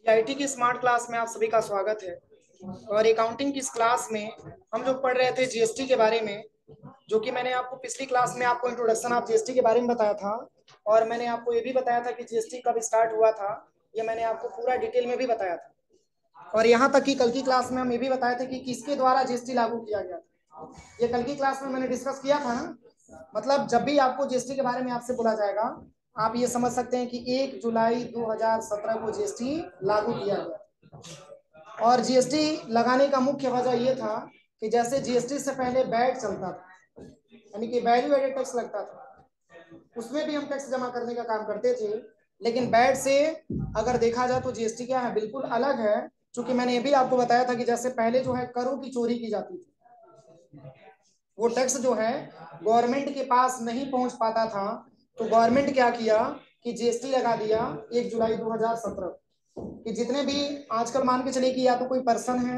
IT की smart class में आप सभी का स्वागत है। और अकाउंटिंग की इस क्लास में हम जो पढ़ रहे थे जीएसटी के बारे में, जो कि मैंने आपको पिछली क्लास में आपको इंट्रोडक्शन ऑफ जीएसटी के बारे में बताया था। और मैंने आपको ये भी बताया था कि जीएसटी कब स्टार्ट हुआ था। ये मैंने आपको पूरा डिटेल में भी बताया था। और यहाँ तक कि कल की क्लास में हम ये भी बताए थे कि किसके द्वारा जीएसटी लागू किया गया था। ये कल की क्लास में मैंने डिस्कस किया था ना। मतलब जब भी आपको जीएसटी के बारे में आपसे बोला जाएगा, आप ये समझ सकते हैं कि 1 जुलाई 2017 को जीएसटी लागू किया गया। और जीएसटी लगाने का मुख्य वजह यह था कि जैसे जीएसटी से पहले वैट चलता था, यानी कि वैल्यू एडेड टैक्स लगता था, उसमें भी हम टैक्स जमा करने का काम करते थे। लेकिन वैट से अगर देखा जाए तो जीएसटी क्या है, बिल्कुल अलग है। क्योंकि मैंने ये भी आपको बताया था कि जैसे पहले जो है करों की चोरी की जाती थी, वो टैक्स जो है गवर्नमेंट के पास नहीं पहुंच पाता था। तो गवर्नमेंट क्या किया कि जीएसटी लगा दिया 1 जुलाई 2017 कि जितने भी आजकल मान के चले कि या तो कोई पर्सन है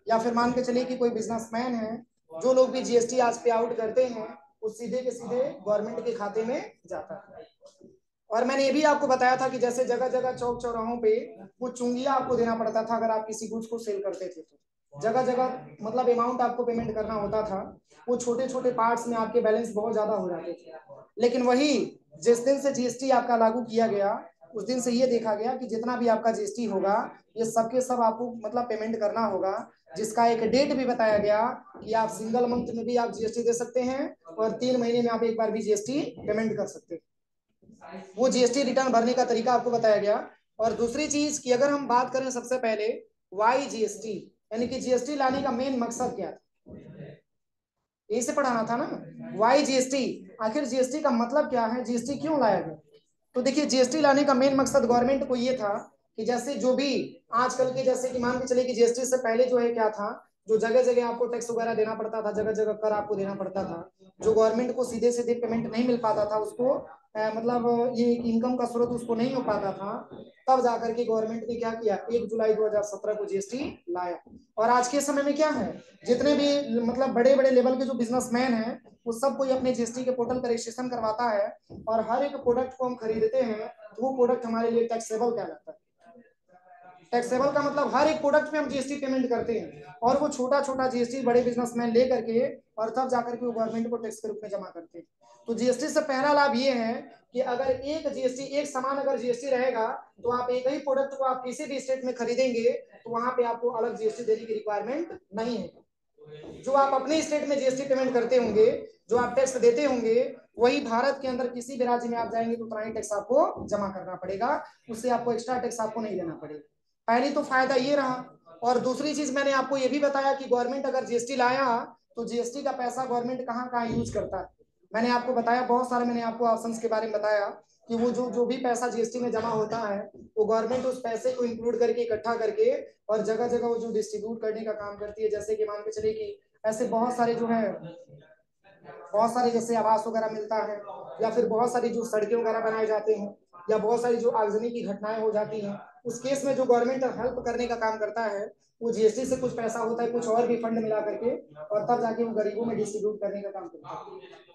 या फिर मान के चले कि कोई बिजनेसमैन है, जो लोग भी जीएसटी आज पे आउट करते हैं वो सीधे के सीधे गवर्नमेंट के खाते में जाता है। और मैंने ये भी आपको बताया था कि जैसे जगह जगह चौक चौराहों पे वो चुंगिया आपको देना पड़ता था अगर आप किसी गुड्स को सेल करते थे तो जगह जगह मतलब अमाउंट आपको पेमेंट करना होता था। वो छोटे छोटे पार्ट्स में आपके बैलेंस बहुत ज्यादा हो जाते थे। लेकिन वही जिस दिन से जीएसटी आपका लागू किया गया, उस दिन से ये देखा गया कि जितना भी आपका जीएसटी होगा ये सबके सब आपको मतलब पेमेंट करना होगा, जिसका एक डेट भी बताया गया कि आप सिंगल मंथ में भी आप जीएसटी दे सकते हैं और 3 महीने में आप एक बार भी जीएसटी पेमेंट कर सकते हैं। वो जीएसटी रिटर्न भरने का तरीका आपको बताया गया। और दूसरी चीज कि अगर हम बात करें सबसे पहले वाई जीएसटी, यानी कि जीएसटी लाने का मेन मकसद क्या था, यही से पढ़ाना था ना। वाई जीएसटी, आखिर जीएसटी का मतलब क्या है, जीएसटी क्यों लाया गया। तो देखिए जीएसटी लाने का मेन मकसद गवर्नमेंट को ये था कि जैसे जो भी आजकल के जैसे कि मान के चले कि जीएसटी से पहले जो है क्या था, जो जगह जगह आपको टैक्स वगैरह देना पड़ता था, जगह जगह कर आपको देना पड़ता था, जो गवर्नमेंट को सीधे सीधे पेमेंट नहीं मिल पाता था उसको, मतलब ये इनकम का स्रोत उसको नहीं हो पाता था। तब जाकर के गवर्नमेंट ने क्या किया, 1 जुलाई 2017 को जीएसटी लाया। और आज के समय में क्या है, जितने भी मतलब बड़े बड़े लेवल के जो बिजनेसमैन हैं वो सब कोई अपने जीएसटी के पोर्टल पर रजिस्ट्रेशन करवाता है। और हर एक प्रोडक्ट को हम खरीदते हैं तो वो प्रोडक्ट हमारे लिए टैक्सेबल कहलाता है। टैक्सेबल का मतलब हर एक प्रोडक्ट पे हम जीएसटी पेमेंट करते हैं, और वो छोटा छोटा जीएसटी बड़े बिजनेसमैन ले करके और तब जाकर के वो गवर्नमेंट को टैक्स के रूप में जमा करते हैं। तो जीएसटी से पहला लाभ ये है कि अगर एक जीएसटी एक समान अगर जीएसटी रहेगा तो आप एक ही प्रोडक्ट को आप किसी भी स्टेट में खरीदेंगे तो वहां पे आपको अलग जीएसटी देने की रिक्वायरमेंट नहीं है। जो आप अपने स्टेट में जीएसटी पेमेंट करते होंगे, जो आप टैक्स देते होंगे, वही भारत के अंदर किसी भी राज्य में आप जाएंगे तो उतना ही टैक्स आपको जमा करना पड़ेगा, उससे आपको एक्स्ट्रा टैक्स आपको नहीं देना पड़ेगा। पहली तो फायदा ये रहा। और दूसरी चीज मैंने आपको ये भी बताया कि गवर्नमेंट अगर जीएसटी लाया तो जीएसटी का पैसा गवर्नमेंट कहाँ कहाँ यूज करता है। मैंने आपको बताया बहुत सारे, मैंने आपको ऑप्शंस के बारे में बताया कि वो जो जो भी पैसा जीएसटी में जमा होता है वो गवर्नमेंट उस पैसे को इंक्लूड करके इकट्ठा करके और जगह जगह वो जो डिस्ट्रीब्यूट करने का काम करती है। जैसे कि मान के चले कि ऐसे बहुत सारे जो है, बहुत सारे जैसे आवास वगैरह मिलता है, या फिर बहुत सारी जो सड़कें वगैरह बनाए जाते हैं, या बहुत सारी जो आगजनी की घटनाएं हो जाती हैं, उस केस में जो गवर्नमेंट हेल्प करने का काम करता है वो जीएसटी से कुछ पैसा होता है, कुछ और भी फंड मिला करके, और तब जाके वो गरीबों में डिस्ट्रीब्यूट करने का काम करता है।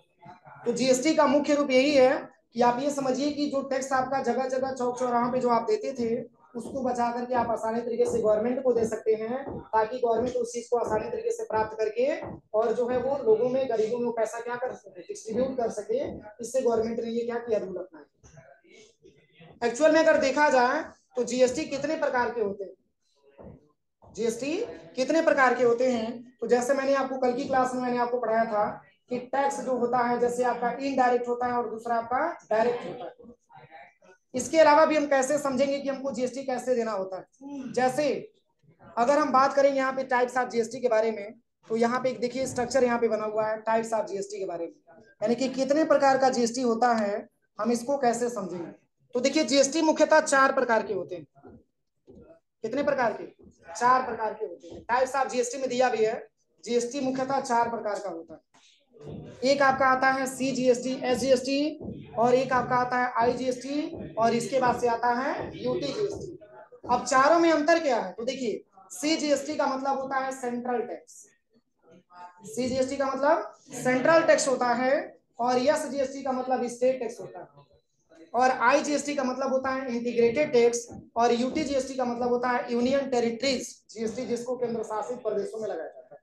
तो जीएसटी का मुख्य रूप यही है कि आप ये समझिए कि जो टैक्स आपका जगह जगह चौक चौराहों पे जो आप देते थे उसको बचा करके आप आसानी तरीके से गवर्नमेंट को दे सकते हैं, ताकि गवर्नमेंट उस चीज को आसानी तरीके से प्राप्त करके और जो है वो लोगों में, गरीबों में वो पैसा क्या कर सके, डिस्ट्रीब्यूट कर सके। इससे गवर्नमेंट ने ये क्या किया, रूल अपनाया। एक्चुअल में अगर देखा जाए तो जीएसटी कितने प्रकार के होते हैं, जीएसटी कितने प्रकार के होते हैं, तो जैसे मैंने आपको कल की क्लास में मैंने आपको पढ़ाया था कि टैक्स जो होता है जैसे आपका इनडायरेक्ट होता है और दूसरा आपका डायरेक्ट होता है। इसके अलावा भी हम कैसे समझेंगे कि हमको जीएसटी कैसे देना होता है। जैसे अगर हम बात करें यहाँ पे टाइप्स ऑफ जीएसटी के बारे में, तो यहाँ पे एक देखिए स्ट्रक्चर यहाँ पे बना हुआ है टाइप्स ऑफ जीएसटी के बारे में, यानी कि कितने प्रकार का जीएसटी होता है, हम इसको कैसे समझेंगे। तो देखिए जीएसटी मुख्यतः 4 प्रकार के होते हैं। कितने प्रकार के, 4 प्रकार के होते हैं। टाइप्स ऑफ जीएसटी में दिया भी है, जीएसटी मुख्यतः 4 प्रकार का होता है। एक आपका आता है सी जीएसटी, एस जीएसटी, और एक आपका आता है आई जीएसटी, और इसके बाद से आता है यूटी जीएसटी। अब चारों में अंतर क्या है, तो देखिए सी जीएसटी का मतलब होता है सेंट्रल टैक्स, सी जीएसटी का मतलब सेंट्रल टैक्स होता है, और एस जीएसटी का मतलब स्टेट टैक्स होता है। और IGST का मतलब होता है इंटीग्रेटेड टैक्स, और UTGST का मतलब होता है यूनियन टेरिटरीज जीएसटी, जिसको केंद्र शासित प्रदेशों में लगाया जाता है।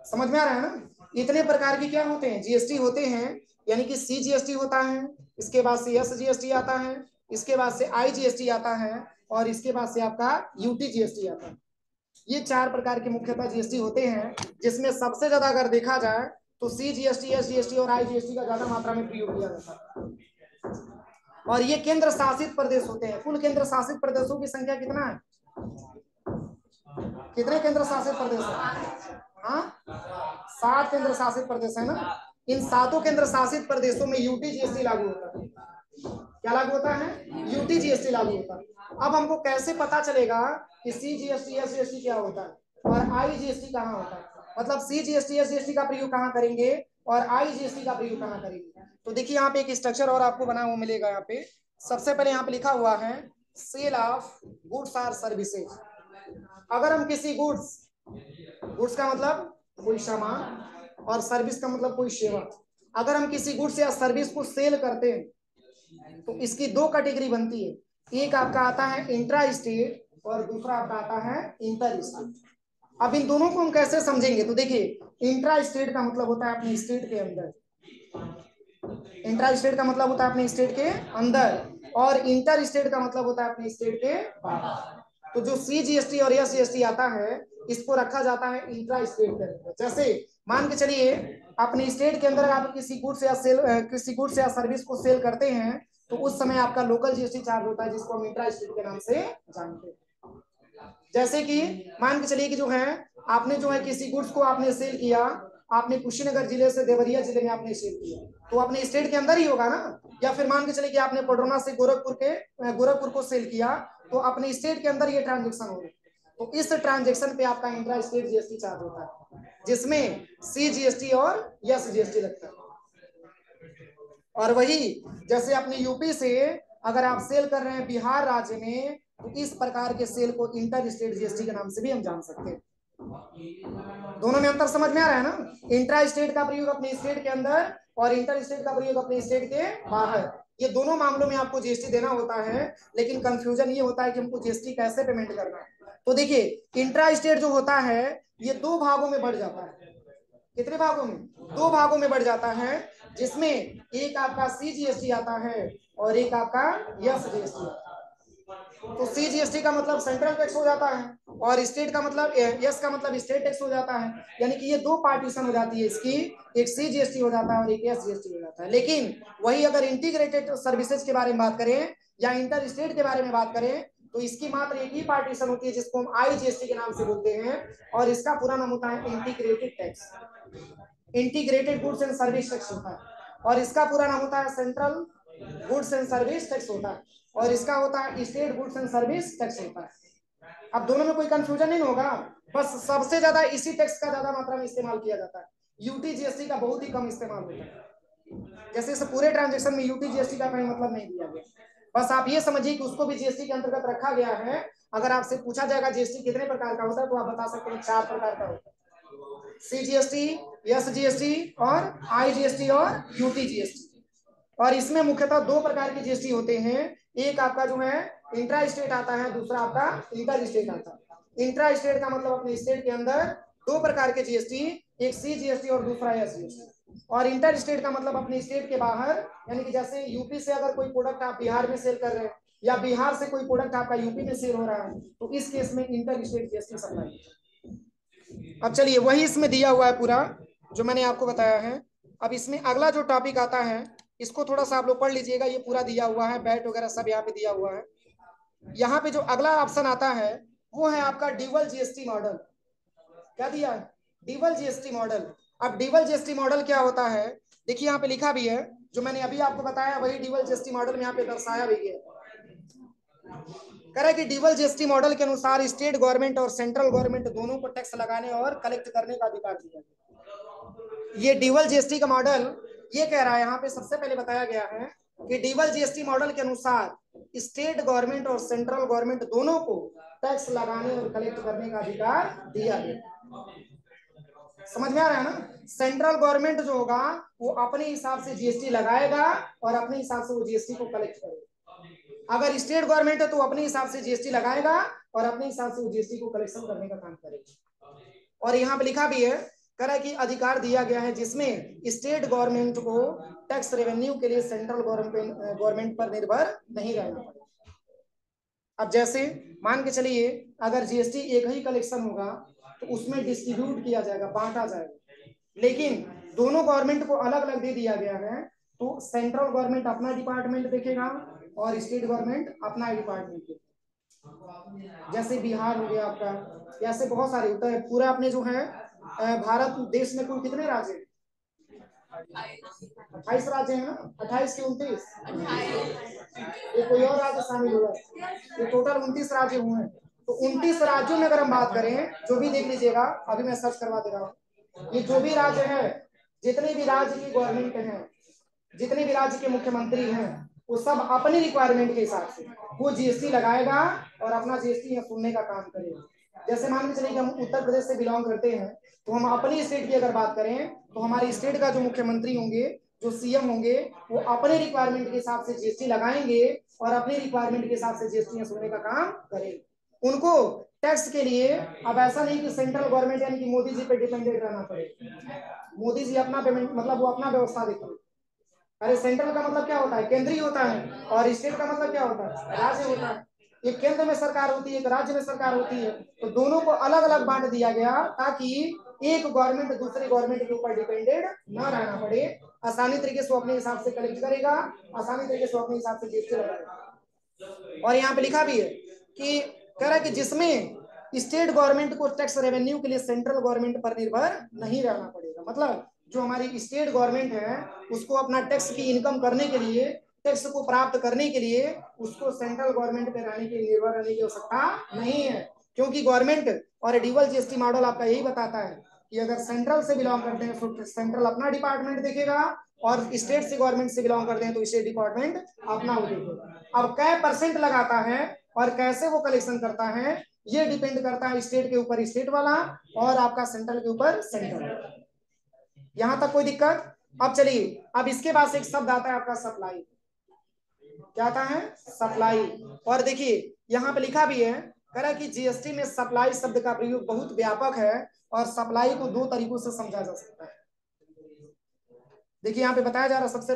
समझ में आ रहा है ना? इतने प्रकार की क्या होते हैं, जीएसटी होते हैं, यानी कि CGST होता है, इसके बाद से SGST आता है, इसके बाद से IGST आता है, और इसके बाद से आपका UTGST आता है। ये 4 प्रकार के मुख्यतः जीएसटी होते हैं, जिसमें सबसे ज्यादा अगर देखा जाए तो CGST, SGST और IGST का ज्यादा मात्रा में प्रयोग किया जाता है। और ये केंद्र शासित प्रदेश होते हैं। कुल केंद्र शासित प्रदेशों की संख्या कितना है? कितने केंद्र शासित प्रदेश है? हाँ, 7 केंद्र शासित प्रदेश है ना। इन 7 केंद्र शासित प्रदेशों में UTGST लागू होता है। क्या लागू होता है? UTGST लागू होता है। अब हमको कैसे पता चलेगा कि CGST, SGST क्या होता है और IGST कहाँ होता है? मतलब CGST, SGST का प्रयोग कहाँ करेंगे और IGST का प्रयोग कहाँ करेंगे? तो देखिए यहाँ पे एक स्ट्रक्चर और आपको बना हुआ मिलेगा। यहाँ पे सबसे पहले यहाँ पे लिखा हुआ है sale of goods or services. अगर हम किसी गुड्स का मतलब कोई सामान और सर्विस का मतलब कोई सेवा, अगर हम किसी गुड्स या सर्विस को सेल करते हैं तो इसकी 2 कैटेगरी बनती है। एक आपका आता है इंट्रा स्टेट और दूसरा आपका आता है इंटर स्टेट। अब इन दोनों को हम कैसे समझेंगे? तो देखिए, इंट्रा स्टेट का मतलब होता है अपने स्टेट के अंदर, इंट्रा स्टेट का मतलब होता है अपने स्टेट के अंदर, और इंटर स्टेट का मतलब होता है अपने स्टेट के बाहर। तो जो CGST और SGST आता है, इसको रखा जाता है इंट्रा स्टेट के अंदर। जैसे मान के चलिए अपने स्टेट के अंदर आप किसी गुड्स या सर्विस को सेल करते हैं, तो उस समय आपका लोकल GST चार्ज होता है, जिसको हम इंट्रा स्टेट के नाम से जानते हैं। जैसे कि मान के चलिए कि जो है आपने जो है किसी गुड्स को आपने सेल किया, आपने कुशीनगर जिले से देवरिया जिले में आपने सेल किया, तो अपने स्टेट के अंदर ही होगा ना। या फिर मान के चलिए कि आपने पडरौना से गोरखपुर को सेल किया, तो अपने स्टेट के अंदर ये ट्रांजेक्शन हो रही है। तो इस ट्रांजेक्शन पे आपका इंट्रा स्टेट GST चार्ज होता है, जिसमें CGST और SGST लगता है। और वही जैसे अपने यूपी से अगर आप सेल कर रहे हैं बिहार राज्य में, तो इस प्रकार के सेल को इंटर स्टेट GST के नाम से भी हम जान सकते हैं। दोनों में अंतर समझ में आ रहा है ना? इंट्रा स्टेट का प्रयोग अपने स्टेट के अंदर और इंटर स्टेट का प्रयोग अपने स्टेट के बाहर। ये दोनों मामलों में आपको GST देना होता है, लेकिन कंफ्यूजन ये होता है कि हमको GST कैसे पेमेंट करना है। तो देखिए, इंट्रा स्टेट जो होता है ये 2 भागों में बढ़ जाता है। कितने भागों में? 2 भागों में बढ़ जाता है, जिसमें एक आपका CGST आता है और एक आपका SGST आता है। तो CGST का मतलब सेंट्रल टैक्स हो जाता है, और स्टेट का मतलब यस का मतलब स्टेट टैक्स हो जाता है। यानी कि ये 2 पार्टीशन हो जाती है इसकी, एक CGST हो जाता है और एक SGST हो जाता है। लेकिन वही अगर इंटीग्रेटेड सर्विसेज के बारे में बात करें या इंटर स्टेट के बारे में बात करें, तो इसकी मात्र एक ही पार्टीशन होती है, जिसको हम IGST के नाम से बोलते हैं, और इसका पूरा नाम होता है integrated tax, integrated goods and service tax होता है। और इसका पूरा नाम होता है central goods and service tax होता है, और इसका होता है state goods and service tax होता है। अब दोनों में कोई कंफ्यूजन नहीं होगा, बस सबसे ज्यादा इसी टैक्स का ज्यादा मात्रा में इस्तेमाल किया जाता है। UTGST का बहुत ही कम इस्तेमाल होता है। जैसे इस पूरे ट्रांजेक्शन में UTGST का कोई मतलब नहीं दिया गया, बस आप ये समझिए कि उसको भी GST के अंतर्गत रखा गया है। अगर आपसे पूछा जाएगा GST कितने प्रकार का होता है, तो आप बता सकते हैं 4 प्रकार का होता है। CGST, SGST और IGST और UTGST। और इसमें मुख्यतः 2 प्रकार के GST होते हैं। एक आपका जो है इंट्रा स्टेट आता है, दूसरा आपका इंटर स्टेट आता है। इंट्रा स्टेट का मतलब अपने स्टेट के अंदर 2 प्रकार के GST, एक CGST और दूसरा SGST। और इंटर स्टेट का मतलब अपने स्टेट के बाहर, यानी कि जैसे यूपी से अगर कोई प्रोडक्ट आप बिहार में सेल कर रहे हैं, या बिहार से कोई प्रोडक्ट आपका यूपी में सेल हो रहा है, तो इस केस में इंटर स्टेट GST सप्लाई। अब चलिए, वही इसमें दिया हुआ है पूरा जो मैंने आपको बताया है। अब इसमें अगला जो टॉपिक आता है, इसको थोड़ा सा आप लोग पढ़ लीजिएगा, ये पूरा दिया हुआ है, बैट वगैरह सब यहाँ पे दिया हुआ है। यहाँ पे जो अगला ऑप्शन आता है वो है आपका ड्यूअल GST मॉडल। क्या दिया है? Dual GST model. अब ड्यूअल GST मॉडल क्या होता है, देखिए यहाँ पे लिखा भी है, जो मैंने अभी आपको बताया वही ड्यूअल GST मॉडल में यहाँ पे दर्शाया भी है। कह रहा है कि ड्यूअल GST मॉडल के अनुसार स्टेट गवर्नमेंट और सेंट्रल गवर्नमेंट दोनों को टैक्स लगाने और कलेक्ट करने का अधिकार दिया गया। ये ड्यूअल GST का मॉडल ये कह रहा है, यहाँ पे सबसे पहले बताया गया है कि ड्यूअल GST मॉडल के अनुसार स्टेट गवर्नमेंट और सेंट्रल गवर्नमेंट दोनों को टैक्स लगाने और कलेक्ट करने का अधिकार दिया गया। समझ में आ रहा है ना? सेंट्रल गवर्नमेंट जो होगा वो अपने हिसाब से जीएसटी लगाएगा और अपने हिसाब से वो जीएसटी को कलेक्ट करेगा। अगर स्टेट गवर्नमेंट है तो अपने हिसाब से जीएसटी लगाएगा और अपने हिसाब से वो जीएसटी को कलेक्शन करने का काम करेगा। और यहाँ पे लिखा भी है, कह रहा है कि अधिकार दिया गया है जिसमें स्टेट गवर्नमेंट को टैक्स रेवेन्यू के लिए सेंट्रल गवर्नमेंट पर निर्भर नहीं रहना पड़ेगा। अब जैसे मान के चलिए अगर जीएसटी एक ही कलेक्शन होगा तो उसमें डिस्ट्रीब्यूट किया जाएगा, बांटा जाएगा, लेकिन दोनों गवर्नमेंट को अलग अलग दे दिया गया है तो सेंट्रल गवर्नमेंट अपना डिपार्टमेंट देखेगा और स्टेट गवर्नमेंट अपना डिपार्टमेंट देखेगा। जैसे बिहार हो गया आपका, ऐसे बहुत सारे होता है। पूरा अपने जो है भारत देश में कुल कितने राज्य हैं? 28 राज्य हैं ना, 28 के 29, ये कोई और राज्य शामिल हुआ है, ये टोटल 29 राज्य हुए हैं। तो 29 राज्यों में अगर हम बात करें, जो भी देख लीजिएगा, अभी मैं सर्च करवा दे रहा हूँ, ये जो भी राज्य है, जितने भी राज्य की गवर्नमेंट है, जितने भी राज्य के मुख्यमंत्री हैं, वो सब अपनी रिक्वायरमेंट के हिसाब से वो जीएसटी लगाएगा और अपना जीएसटी सुनने का काम करेगा। जैसे मान के चलिए कि हम उत्तर प्रदेश से बिलोंग करते हैं, तो हम अपनी स्टेट की अगर बात करें तो हमारी स्टेट का जो मुख्यमंत्री होंगे, जो सीएम होंगे, वो अपने रिक्वायरमेंट के हिसाब से जीएसटी लगाएंगे और अपनी रिक्वायरमेंट के हिसाब से जीएसटी सुनने का काम करेंगे। उनको टैक्स के लिए अब ऐसा नहीं कि सेंट्रल गवर्नमेंट यानी कि मोदी जी पे डिपेंडेंट रहना पड़े। मोदी जी अपना पेमेंट मतलब वो अपना व्यवस्था देखते हैं। अरे सेंट्रल का मतलब क्या होता है? केंद्रीय होता है, और स्टेट का मतलब क्या होता है? राज्य होता है। एक केंद्र में सरकार होती है, एक राज्य में सरकार होती है, तो दोनों को अलग अलग बांट दिया गया ताकि एक गवर्नमेंट दूसरी गवर्नमेंट के ऊपर डिपेंडेंट न रहना पड़े। आसानी तरीके से वो अपने हिसाब से कलेक्ट करेगा, आसानी तरीके से अपने हिसाब से जीएसटी लगाएगा। और यहाँ पे लिखा भी है कि कह रहा है कि जिसमें स्टेट गवर्नमेंट को टैक्स रेवेन्यू के लिए सेंट्रल गवर्नमेंट पर निर्भर नहीं रहना पड़ेगा। मतलब जो हमारी स्टेट गवर्नमेंट है उसको अपना टैक्स की इनकम करने के लिए, टैक्स को प्राप्त करने के लिए उसको सेंट्रल गवर्नमेंट पे रहने के निर्भर रहने की आवश्यकता नहीं है, क्योंकि गवर्नमेंट और ड्यूअल जीएसटी मॉडल आपका यही बताता है कि अगर सेंट्रल से बिलोंग करते हैं तो सेंट्रल अपना डिपार्टमेंट देखेगा और स्टेट से गवर्नमेंट से बिलोंग करते हैं तो स्टेट डिपार्टमेंट अपना वो देखेगा। अब क्या परसेंट लगाता है और कैसे वो कलेक्शन करता है ये डिपेंड करता है स्टेट के ऊपर स्टेट वाला और आपका सेंट्रल के ऊपर सेंट्रल। यहां तक कोई दिक्कत? अब चलिए, अब इसके बाद एक शब्द आता है आपका सप्लाई। क्या आता है? सप्लाई। और देखिए यहाँ पे लिखा भी है, कह रहा है कि जीएसटी में सप्लाई शब्द का प्रयोग बहुत व्यापक है और सप्लाई को दो तरीकों से समझा जा सकता है। देखिए यहाँ पे बताया जा रहा है, सबसे